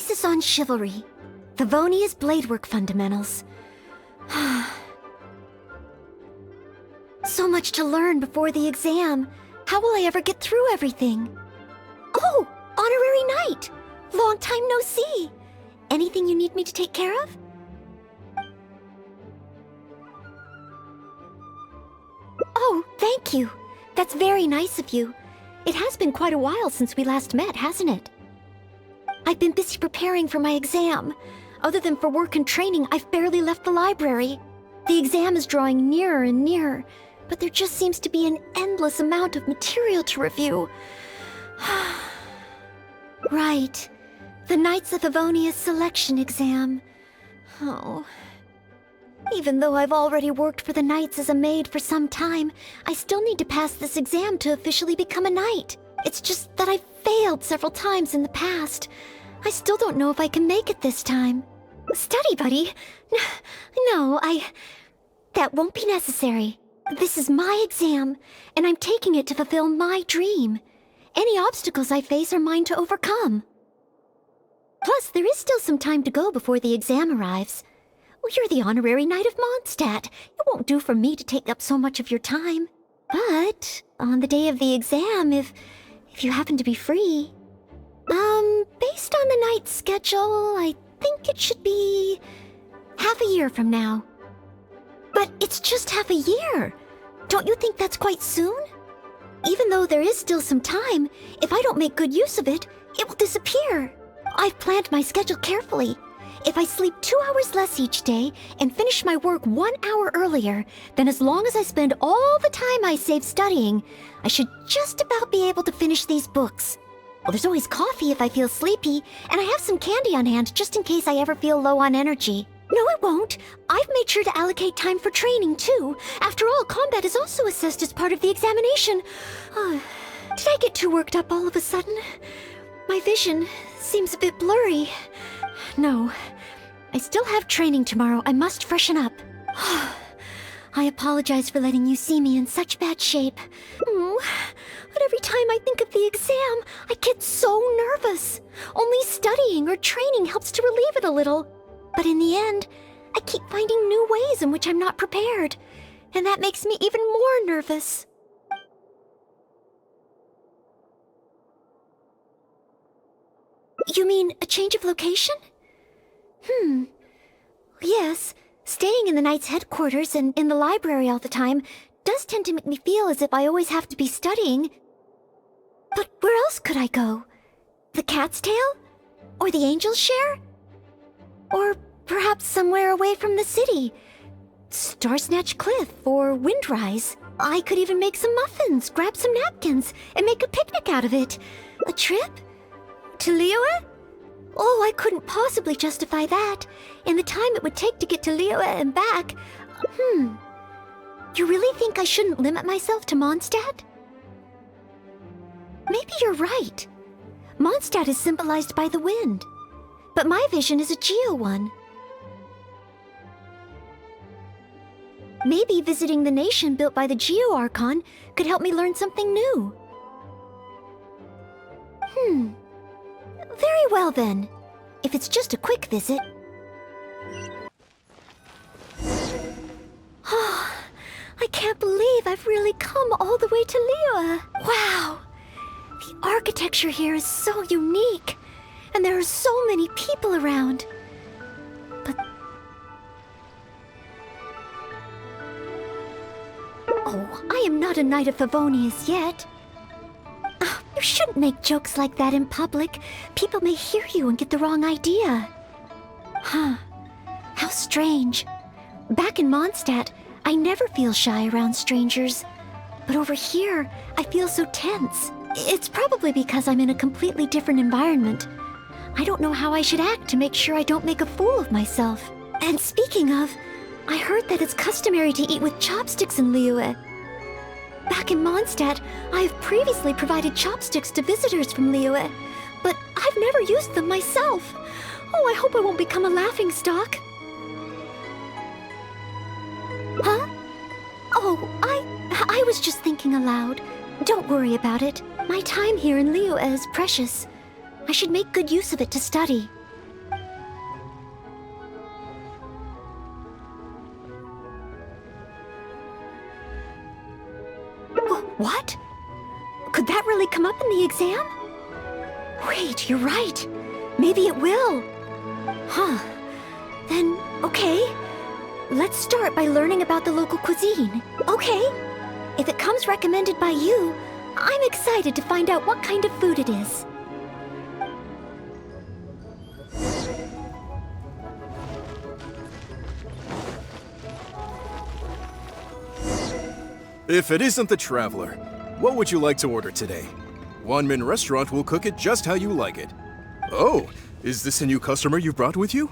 Thesis on Chivalry. Favonius Bladework Fundamentals. So much to learn before the exam. How will I ever get through everything? Oh, Honorary Knight! Long time no see. Anything you need me to take care of? Oh, thank you. That's very nice of you. It has been quite a while since we last met, hasn't it? I've been busy preparing for my exam. Other than for work and training, I've barely left the library. The exam is drawing nearer and nearer, but there just seems to be an endless amount of material to review. Right. The Knights of Favonius selection exam. Oh. Even though I've already worked for the Knights as a maid for some time, I still need to pass this exam to officially become a knight. It's just that I've failed several times in the past. I still don't know if I can make it this time. Study buddy? No, that won't be necessary. This is my exam, and I'm taking it to fulfill my dream. Any obstacles I face are mine to overcome. Plus, there is still some time to go before the exam arrives. Well, you're the honorary Knight of Mondstadt. It won't do for me to take up so much of your time. But on the day of the exam, if you happen to be free... based on the Knight's schedule, I think it should be half a year from now. But it's just half a year. Don't you think that's quite soon? Even though there is still some time, if I don't make good use of it, it will disappear. I've planned my schedule carefully. If I sleep 2 hours less each day and finish my work 1 hour earlier, then as long as I spend all the time I save studying, I should just about be able to finish these books. Well, there's always coffee if I feel sleepy, and I have some candy on hand just in case I ever feel low on energy. No, it won't. I've made sure to allocate time for training, too. After all, combat is also assessed as part of the examination. Did I get too worked up all of a sudden? My vision seems a bit blurry. No, I still have training tomorrow. I must freshen up. I apologize for letting you see me in such bad shape. But every time I think of the exam, I get so nervous. Only studying or training helps to relieve it a little. But in the end, I keep finding new ways in which I'm not prepared. And that makes me even more nervous. You mean a change of location? Yes, staying in the Knight's headquarters and in the library all the time does tend to make me feel as if I always have to be studying. But where else could I go? The Cat's Tail? Or the Angel's Share? Or perhaps somewhere away from the city. Starsnatch Cliff or Windrise. I could even make some muffins, grab some napkins, and make a picnic out of it. A trip? To Liyue? Oh, I couldn't possibly justify that. And the time it would take to get to Liyue and back. You really think I shouldn't limit myself to Mondstadt? Maybe you're right. Mondstadt is symbolized by the wind. But my vision is a geo one. Maybe visiting the nation built by the Geo Archon could help me learn something new. Very well then. If it's just a quick visit. I can't believe I've really come all the way to Liyue. Wow! The architecture here is so unique. And there are so many people around. But... Oh, I am not a Knight of Favonius yet. You shouldn't make jokes like that in public. People may hear you and get the wrong idea. How strange. Back in Mondstadt, I never feel shy around strangers. But over here, I feel so tense. It's probably because I'm in a completely different environment. I don't know how I should act to make sure I don't make a fool of myself. And speaking of, I heard that it's customary to eat with chopsticks in Liyue. Back in Mondstadt, I have previously provided chopsticks to visitors from Liyue, but I've never used them myself. Oh, I hope I won't become a laughingstock. Huh? Oh, I was just thinking aloud. Don't worry about it. My time here in Liyue is precious. I should make good use of it to study. What? Could that really come up in the exam? Wait, you're right. Maybe it will. Huh. Then, okay. Let's start by learning about the local cuisine. Okay. If it comes recommended by you, I'm excited to find out what kind of food it is. If it isn't the Traveler, what would you like to order today? Wanmin Restaurant will cook it just how you like it. Oh, is this a new customer you brought with you?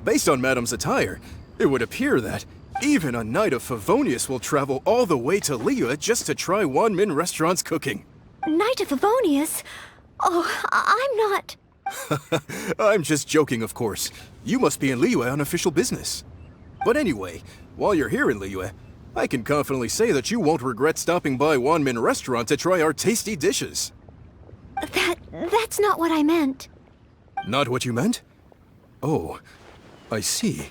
Based on Madam's attire, it would appear that even a Knight of Favonius will travel all the way to Liyue just to try Wanmin Restaurant's cooking. Knight of Favonius? Oh, I'm not... I'm just joking, of course. You must be in Liyue on official business. But anyway, while you're here in Liyue, I can confidently say that you won't regret stopping by Wanmin Restaurant to try our tasty dishes. That's not what I meant. Not what you meant? Oh, I see.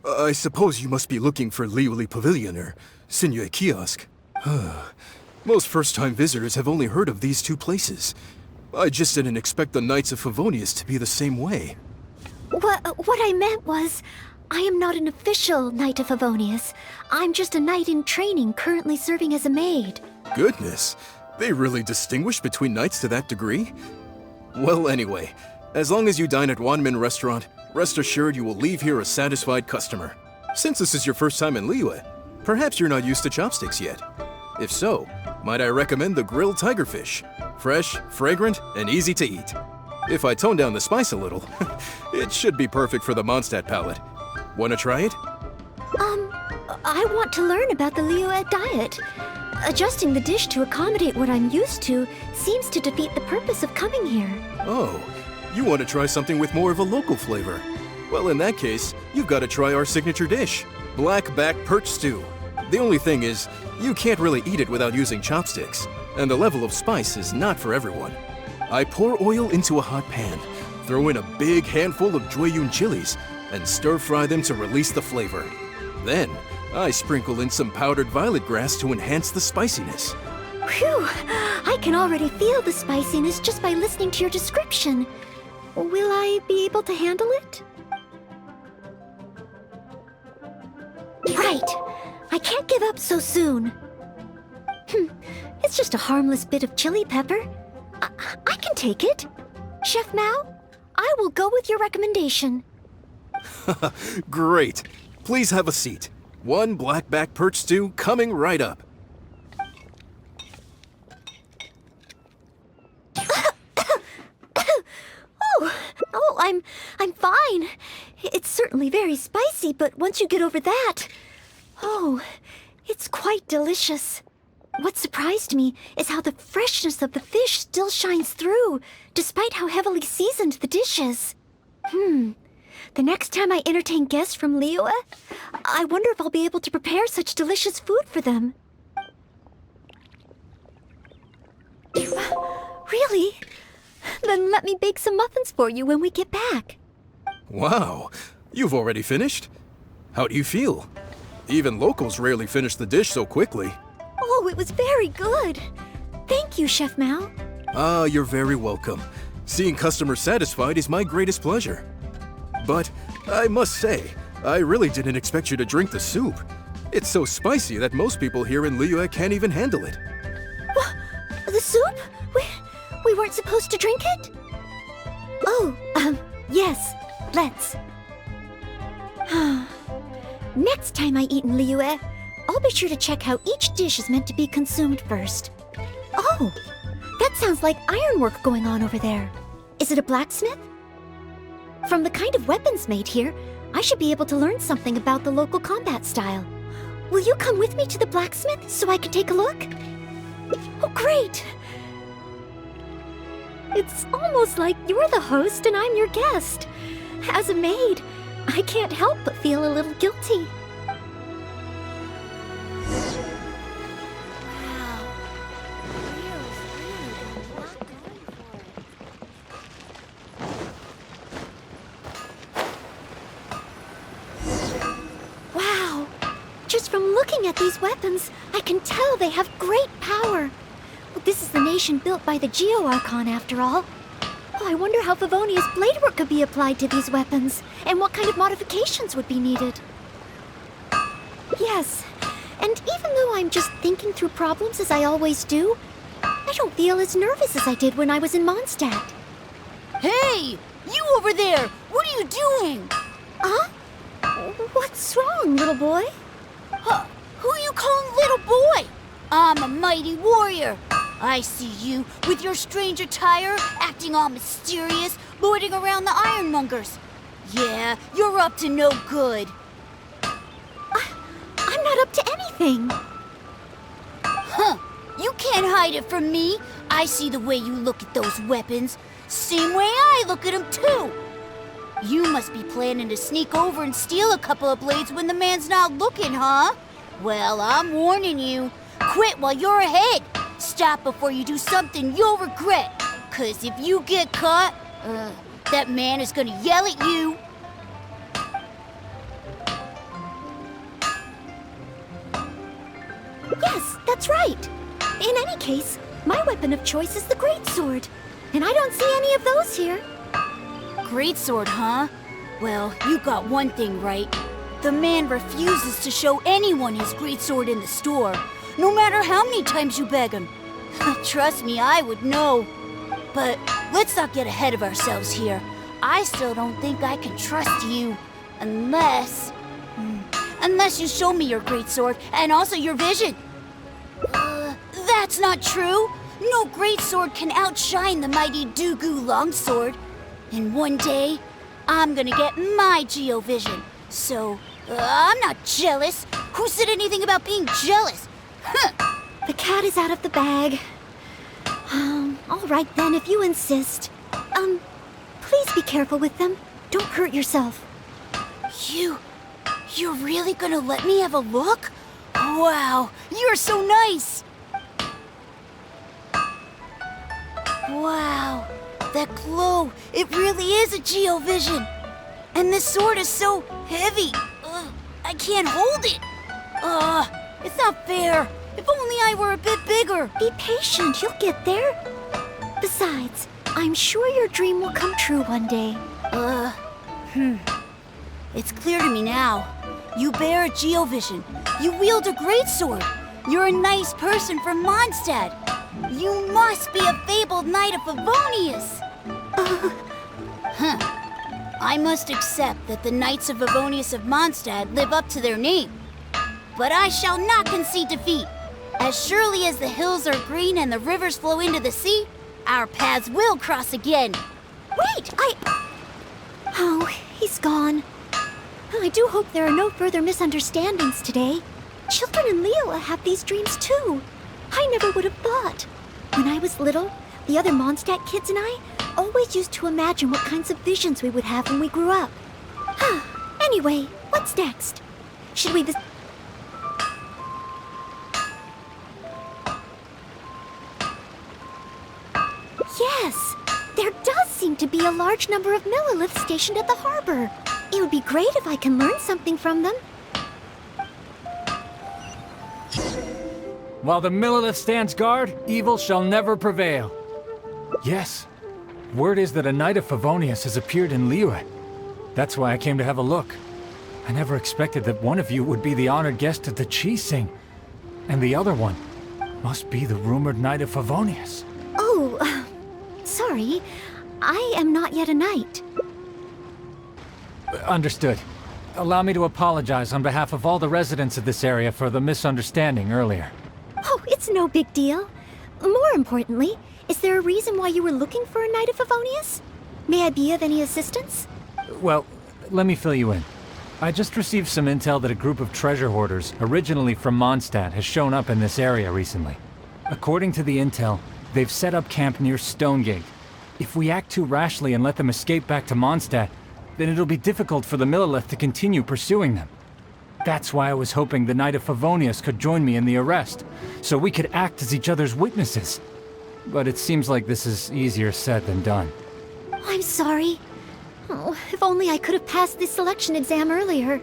I suppose you must be looking for Liyue Pavilion or Sinyue Kiosk. Most first-time visitors have only heard of these two places. I just didn't expect the Knights of Favonius to be the same way. What I meant was, I am not an official Knight of Favonius. I'm just a knight in training currently serving as a maid. Goodness, they really distinguish between knights to that degree? Well, anyway, as long as you dine at Wanmin Restaurant, rest assured you will leave here a satisfied customer. Since this is your first time in Liyue, perhaps you're not used to chopsticks yet. If so, might I recommend the grilled tigerfish? Fresh, fragrant, and easy to eat. If I tone down the spice a little, it should be perfect for the Mondstadt palate. Wanna try it? I want to learn about the Liyue diet. Adjusting the dish to accommodate what I'm used to seems to defeat the purpose of coming here. Oh, you want to try something with more of a local flavor? Well, in that case, you've got to try our signature dish, black back perch stew. The only thing is, you can't really eat it without using chopsticks, and the level of spice is not for everyone. I pour oil into a hot pan, throw in a big handful of Jueyun chilies, and stir-fry them to release the flavor. Then, I sprinkle in some powdered violet grass to enhance the spiciness. Phew! I can already feel the spiciness just by listening to your description. Will I be able to handle it? Right! I can't give up so soon. It's just a harmless bit of chili pepper. I can take it. Chef Mao, I will go with your recommendation. Great. Please have a seat. One blackback perch stew coming right up. I'm fine. It's certainly very spicy, but once you get over that... Oh, it's quite delicious. What surprised me is how the freshness of the fish still shines through, despite how heavily seasoned the dish is. The next time I entertain guests from Liyue, I wonder if I'll be able to prepare such delicious food for them. Really? Then let me bake some muffins for you when we get back. Wow, you've already finished? How do you feel? Even locals rarely finish the dish so quickly. Oh, it was very good. Thank you, Chef Mao. Ah, you're very welcome. Seeing customers satisfied is my greatest pleasure. But I must say, I really didn't expect you to drink the soup. It's so spicy that most people here in Liyue can't even handle it. What? The soup? We weren't supposed to drink it? Oh, yes, let's. Next time I eat in Liyue, I'll be sure to check how each dish is meant to be consumed first. Oh, that sounds like ironwork going on over there. Is it a blacksmith? From the kind of weapons made here, I should be able to learn something about the local combat style. Will you come with me to the blacksmith so I can take a look? Oh, great! It's almost like you're the host and I'm your guest. As a maid, I can't help but feel a little guilty. Just from looking at these weapons, I can tell they have great power. This is the nation built by the Geo-Archon, after all. Oh, I wonder how Favonius blade work could be applied to these weapons, and what kind of modifications would be needed. Yes, and even though I'm just thinking through problems as I always do, I don't feel as nervous as I did when I was in Mondstadt. Hey! You over there! What are you doing? Huh? What's wrong, little boy? Huh? Who are you calling little boy? I'm a mighty warrior. I see you with your strange attire, acting all mysterious, lording around the ironmongers. Yeah, you're up to no good. I'm not up to anything. Huh? You can't hide it from me. I see the way you look at those weapons. Same way I look at them, too. You must be planning to sneak over and steal a couple of blades when the man's not looking, huh? Well, I'm warning you. Quit while you're ahead. Stop before you do something you'll regret. 'Cause if you get caught, that man is gonna yell at you. Yes, that's right. In any case, my weapon of choice is the greatsword. And I don't see any of those here. Greatsword, huh? Well, you got one thing right. The man refuses to show anyone his greatsword in the store, no matter how many times you beg him. Trust me, I would know. But let's not get ahead of ourselves here. I still don't think I can trust you, unless you show me your greatsword and also your vision. That's not true. No greatsword can outshine the mighty Dugu longsword. And one day, I'm gonna get my Geovision. So, I'm not jealous. Who said anything about being jealous? Huh. The cat is out of the bag. All right then, if you insist. Please be careful with them. Don't hurt yourself. You're really gonna let me have a look? Wow, you're so nice! Wow, that glow, it really is a Geovision. And this sword is so heavy. I can't hold it. It's not fair. If only I were a bit bigger. Be patient, you'll get there. Besides, I'm sure your dream will come true one day. It's clear to me now. You bear a Geovision. You wield a greatsword. You're a nice person from Mondstadt. You must be a fabled Knight of Favonius. I must accept that the Knights of Favonius of Mondstadt live up to their name. But I shall not concede defeat. As surely as the hills are green and the rivers flow into the sea, our paths will cross again. Wait, Oh, he's gone. I do hope there are no further misunderstandings today. Children in Liyue have these dreams too. I never would have thought. When I was little, the other Mondstadt kids and I always used to imagine what kinds of visions we would have when we grew up. Anyway, what's next? Should we Yes! There does seem to be a large number of Milliliths stationed at the harbor. It would be great if I can learn something from them. While the Millilith stands guard, evil shall never prevail. Yes, word is that a Knight of Favonius has appeared in Liyue. That's why I came to have a look. I never expected that one of you would be the honored guest at the cheese sing. And the other one must be the rumored Knight of Favonius. Oh, sorry. I am not yet a knight. Understood. Allow me to apologize on behalf of all the residents of this area for the misunderstanding earlier. Oh, it's no big deal. More importantly, is there a reason why you were looking for a Knight of Favonius? May I be of any assistance? Well, let me fill you in. I just received some intel that a group of treasure hoarders, originally from Mondstadt, has shown up in this area recently. According to the intel, they've set up camp near Stonegate. If we act too rashly and let them escape back to Mondstadt, then it'll be difficult for the Millilith to continue pursuing them. That's why I was hoping the Knight of Favonius could join me in the arrest, so we could act as each other's witnesses. But it seems like this is easier said than done. I'm sorry. Oh, if only I could have passed this selection exam earlier.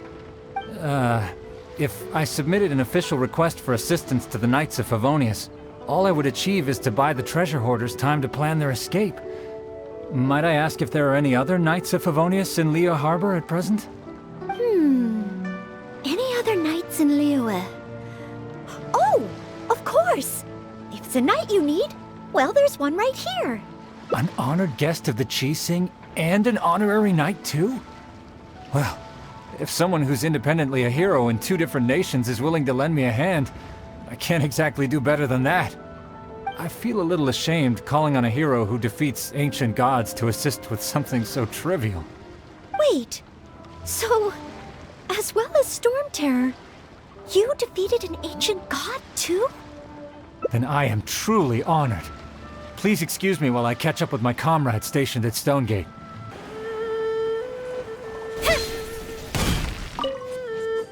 if I submitted an official request for assistance to the Knights of Favonius, all I would achieve is to buy the treasure hoarders time to plan their escape. Might I ask if there are any other Knights of Favonius in Liyue Harbor at present? Any other knights in Liyue? Oh, of course! If it's a knight you need, well, there's one right here. An honored guest of the Qixing and an honorary knight too? Well, if someone who's independently a hero in two different nations is willing to lend me a hand, I can't exactly do better than that. I feel a little ashamed calling on a hero who defeats ancient gods to assist with something so trivial. Wait, so, as well as Storm Terror, you defeated an ancient god too? Then I am truly honored. Please excuse me while I catch up with my comrades stationed at Stonegate.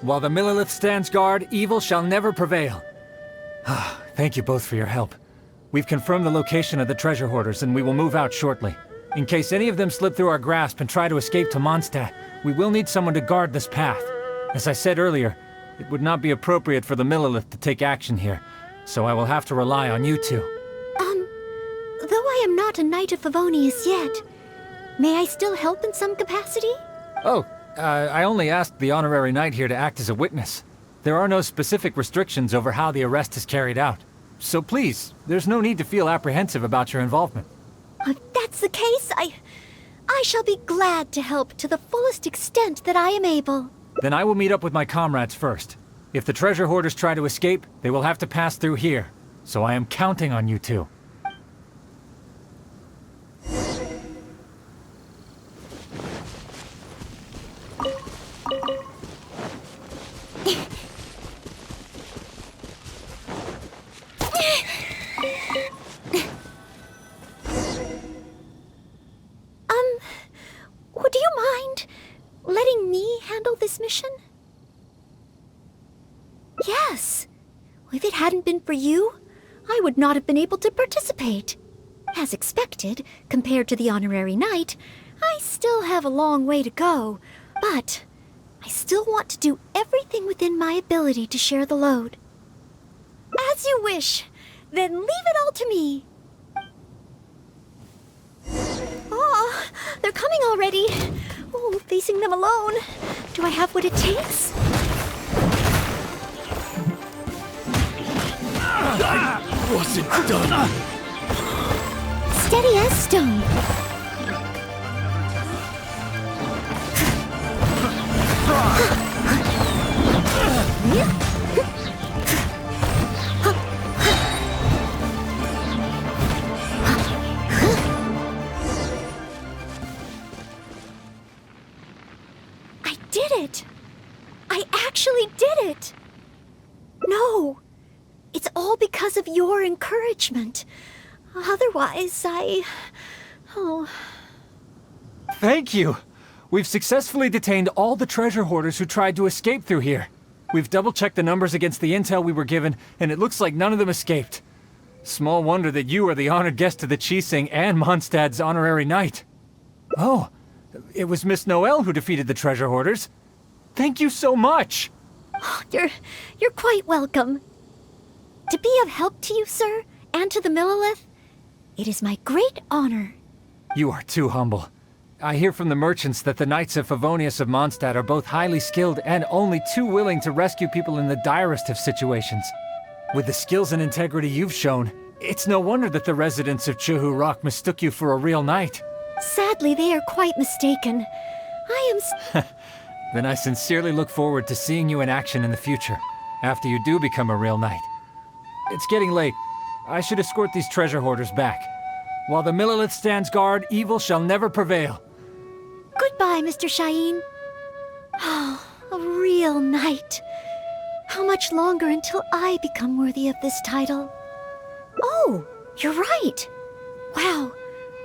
While the Millelith stands guard, evil shall never prevail. Thank you both for your help. We've confirmed the location of the treasure hoarders, and we will move out shortly. In case any of them slip through our grasp and try to escape to Mondstadt, we will need someone to guard this path. As I said earlier, it would not be appropriate for the Millelith to take action here, so I will have to rely on you two. Though I am not a Knight of Favonius yet, may I still help in some capacity? Oh, I only asked the honorary knight here to act as a witness. There are no specific restrictions over how the arrest is carried out. So please, there's no need to feel apprehensive about your involvement. If that's the case, I shall be glad to help to the fullest extent that I am able. Then I will meet up with my comrades first. If the treasure hoarders try to escape, they will have to pass through here. So I am counting on you two. Would you mind letting me handle this mission? Yes. If it hadn't been for you, I would not have been able to participate. As expected, compared to the honorary knight, I still have a long way to go, but I still want to do everything within my ability to share the load. As you wish. Then leave it all to me. Oh, they're coming already. Oh, facing them alone. Do I have what it takes? I wasn't done. Steady as stone. I did it! I actually did it! No! It's all because of your encouragement. Otherwise, Oh. Thank you! We've successfully detained all the treasure hoarders who tried to escape through here. We've double-checked the numbers against the intel we were given, and it looks like none of them escaped. Small wonder that you are the honored guest of the Qixing and Mondstadt's honorary knight. Oh, it was Miss Noelle who defeated the treasure hoarders. Thank you so much! You're quite welcome. To be of help to you, sir, and to the Millelith, it is my great honor. You are too humble. I hear from the merchants that the Knights of Favonius of Mondstadt are both highly skilled and only too willing to rescue people in the direst of situations. With the skills and integrity you've shown, it's no wonder that the residents of Chuhu Rock mistook you for a real knight. Sadly, they are quite mistaken. Then I sincerely look forward to seeing you in action in the future, after you do become a real knight. It's getting late. I should escort these treasure hoarders back. While the Millelith stands guard, evil shall never prevail. Goodbye, Mr. Shaheen. Oh, a real knight. How much longer until I become worthy of this title? Oh, you're right. Wow,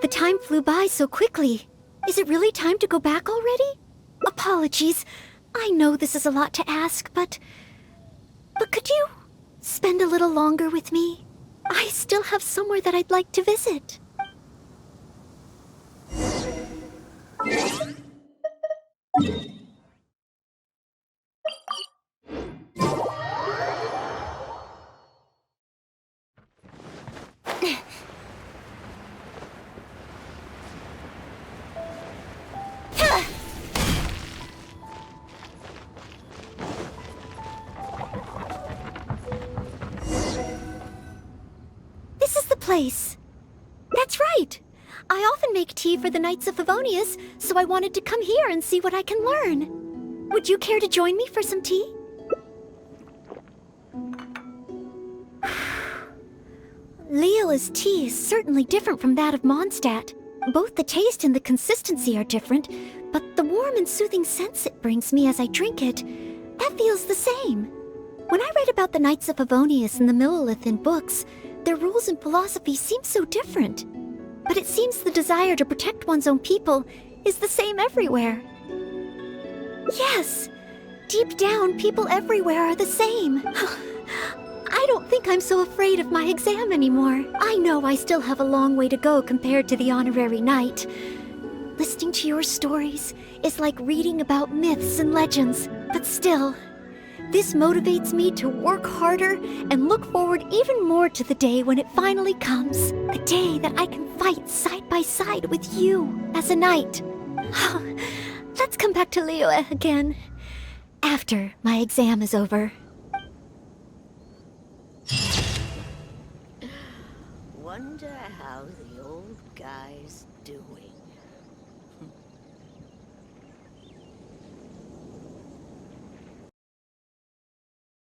the time flew by so quickly. Is it really time to go back already? Apologies. I know this is a lot to ask, but could you spend a little longer with me? I still have somewhere that I'd like to visit. place. That's right! I often make tea for the Knights of Favonius, so I wanted to come here and see what I can learn. Would you care to join me for some tea? Liyue's tea is certainly different from that of Mondstadt. Both the taste and the consistency are different, but the warm and soothing sense it brings me as I drink it, that feels the same. When I read about the Knights of Favonius and the Millelith in books, their rules and philosophy seem so different. But it seems the desire to protect one's own people is the same everywhere. Yes, deep down, people everywhere are the same. I don't think I'm so afraid of my exam anymore. I know I still have a long way to go compared to the honorary knight. Listening to your stories is like reading about myths and legends, but still, this motivates me to work harder and look forward even more to the day when it finally comes. A day that I can fight side by side with you as a knight. Let's come back to Liyue again, after my exam is over. Wonder how the old guy's doing.